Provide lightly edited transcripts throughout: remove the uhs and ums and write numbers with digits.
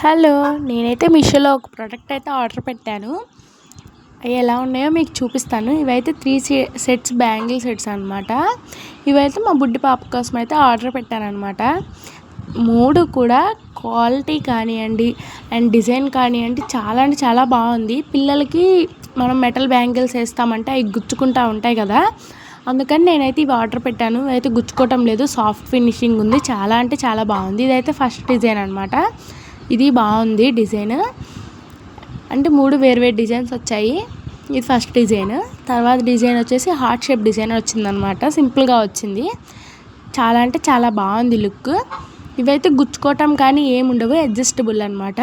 Hello! నేనైతే మీషోలో ఒక ప్రోడక్ట్ అయితే ఆర్డర్ పెట్టాను. అవి ఎలా ఉన్నాయో మీకు చూపిస్తాను. ఇవైతే 3 సెట్స్ బ్యాంగిల్ సెట్స్ అనమాట. ఇవైతే మా బుడ్డి పాప కోసం అయితే ఆర్డర్ పెట్టాననమాట. 3 కూడా క్వాలిటీ కానివ్వండి అండ్ డిజైన్ కానివ్వండి చాలా అంటే చాలా బాగుంది. పిల్లలకి మనం మెటల్ బ్యాంగిల్స్ వేస్తామంటే అవి గుచ్చుకుంటూ ఉంటాయి కదా, అందుకని నేనైతే ఇవి ఆర్డర్ పెట్టాను. ఇవైతే గుచ్చుకోవటం లేదు, సాఫ్ట్ ఫినిషింగ్ ఉంది. చాలా అంటే చాలా బాగుంది. ఇదైతే ఫస్ట్ డిజైన్ అనమాట. ఇది బాగుంది డిజైన్. అంటే 3 వేరు డిజైన్స్ వచ్చాయి. ఇది ఫస్ట్ డిజైన్. తర్వాత డిజైన్ వచ్చేసి హార్ట్ షేప్ డిజైన్ వచ్చిందనమాట. సింపుల్గా వచ్చింది. చాలా అంటే చాలా బాగుంది లుక్. ఇవైతే గుచ్చుకోవటం కానీ ఏముండవు, అడ్జస్టబుల్ అనమాట.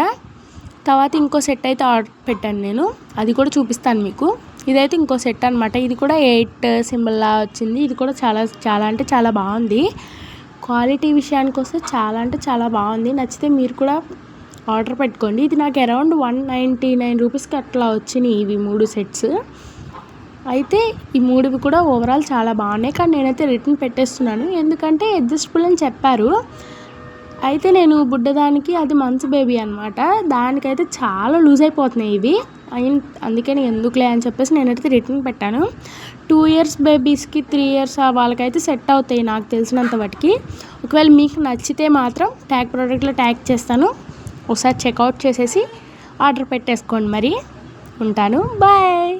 తర్వాత ఇంకో సెట్ అయితే ఆర్డర్ పెట్టాను నేను, అది కూడా చూపిస్తాను మీకు. ఇదైతే ఇంకో సెట్ అనమాట. ఇది కూడా 8 సింబల్లా వచ్చింది. ఇది కూడా చాలా చాలా అంటే చాలా బాగుంది. క్వాలిటీ విషయానికి వస్తే చాలా అంటే చాలా బాగుంది. నచ్చితే మీరు కూడా ఆర్డర్ పెట్టుకోండి. ఇది నాకు అరౌండ్ 199 రూపీస్కి అట్లా వచ్చినాయి ఇవి 3 సెట్స్. అయితే ఈ 3 కూడా ఓవరాల్ చాలా బాగున్నాయి, కానీ నేనైతే రిటర్న్ పెట్టేస్తున్నాను. ఎందుకంటే అడ్జస్టబుల్ అని చెప్పారు. అయితే నేను బుడ్డదానికి, అది మంత్స్ బేబీ అనమాట, దానికైతే చాలా లూజ్ అయిపోతున్నాయి ఇవి. అందుకని ఎందుకులే అని చెప్పేసి నేనైతే రిటర్న్ పెట్టాను. 2 ఇయర్స్ బేబీస్కి, 3 ఇయర్స్ వాళ్ళకైతే సెట్ అవుతాయి నాకు తెలిసినంత వాటికి. ఒకవేళ మీకు నచ్చితే మాత్రం ట్యాగ్ ప్రోడక్ట్లో ట్యాగ్ చేస్తాను, ఒకసారి చెక్అవుట్ చేసేసి ఆర్డర్ పెట్టేసుకోండి. మరి ఉంటాను, బాయ్.